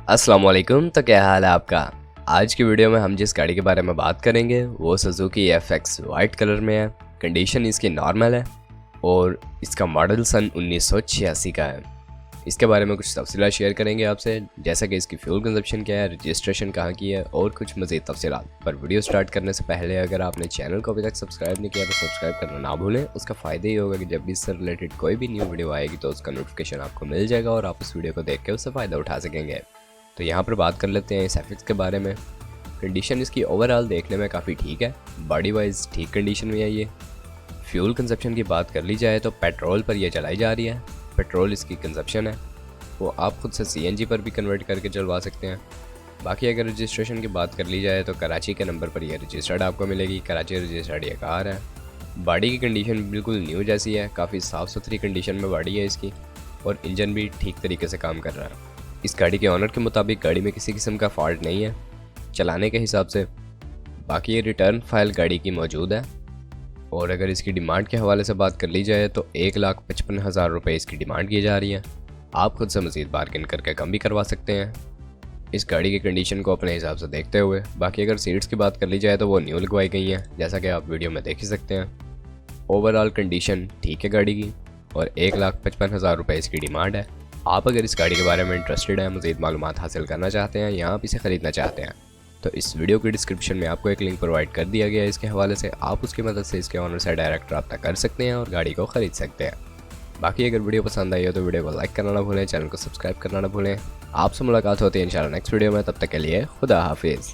अस्सलाम वालेकुम। तो क्या हाल है आपका। आज की वीडियो में हम जिस गाड़ी के बारे में बात करेंगे वो सुजुकी FX वाइट कलर में है। कंडीशन इसकी नॉर्मल है और इसका मॉडल सन 1986 का है। इसके बारे में कुछ तफसीलात शेयर करेंगे आपसे, जैसा कि इसकी फ्यूल कंजप्शन क्या है, रजिस्ट्रेशन कहाँ की है और कुछ मज़ीद तफसीलात। पर वीडियो स्टार्ट करने से पहले अगर आपने चैनल को अभी तक सब्सक्राइब नहीं किया तो सब्सक्राइब करना ना भूलें। उसका फ़ायदा ये होगा कि जब भी इससे रिलेटेड कोई भी न्यू वीडियो आएगी तो उसका नोटिफिकेशन आपको मिल जाएगा और आप उस वीडियो को देख के उससे फ़ायदा उठा सकेंगे। तो यहाँ पर बात कर लेते हैं इस FX के बारे में। कंडीशन इसकी ओवरऑल देखने में काफ़ी ठीक है, बॉडी वाइज ठीक कंडीशन में है ये। फ्यूल कंजप्शन की बात कर ली जाए तो पेट्रोल पर यह चलाई जा रही है। पेट्रोल इसकी कंजप्शन है वो आप खुद से CNG पर भी कन्वर्ट करके चलवा सकते हैं। बाकी अगर रजिस्ट्रेशन की बात कर ली जाए तो कराची के नंबर पर यह रजिस्टर्ड आपको मिलेगी। कराची रजिस्टर्ड ये कार है। बॉडी की कंडीशन बिल्कुल न्यू जैसी है, काफ़ी साफ़ सुथरी कंडीशन में बॉडी है इसकी और इंजन भी ठीक तरीके से काम कर रहा है। इस गाड़ी के ऑनर के मुताबिक गाड़ी में किसी किस्म का फॉल्ट नहीं है चलाने के हिसाब से। बाकी ये रिटर्न फाइल गाड़ी की मौजूद है। और अगर इसकी डिमांड के हवाले से बात कर ली जाए तो 1,55,000 रुपये इसकी डिमांड की जा रही है। आप खुद से मज़ीद बार्गेन करके कम भी करवा सकते हैं इस गाड़ी की कंडीशन को अपने हिसाब से देखते हुए। बाकी अगर सीट्स की बात कर ली जाए तो वो न्यू लगवाई गई हैं, जैसा कि आप वीडियो में देख ही सकते हैं। ओवरऑल कंडीशन ठीक है गाड़ी की और 1,55,000 रुपये इसकी डिमांड है। आप अगर इस गाड़ी के बारे में इंटरेस्टेड हैं, मज़ीद मालूमात हासिल करना चाहते हैं या आप इसे ख़रीदना चाहते हैं तो इस वीडियो की डिस्क्रिप्शन में आपको एक लिंक प्रोवाइड कर दिया गया है इसके हवाले से। आप उसकी मदद से इसके ऑनर से डायरेक्ट रब्ता कर सकते हैं और गाड़ी को ख़रीद सकते हैं। बाकी अगर वीडियो पसंद आई हो तो वीडियो को लाइक करना ना भूलें, चैनल को सब्सक्राइब करना ना भूलें। आपसे मुलाकात होती है इंशाल्लाह नेक्स्ट वीडियो में। तब तक के लिए खुदा हाफिज़।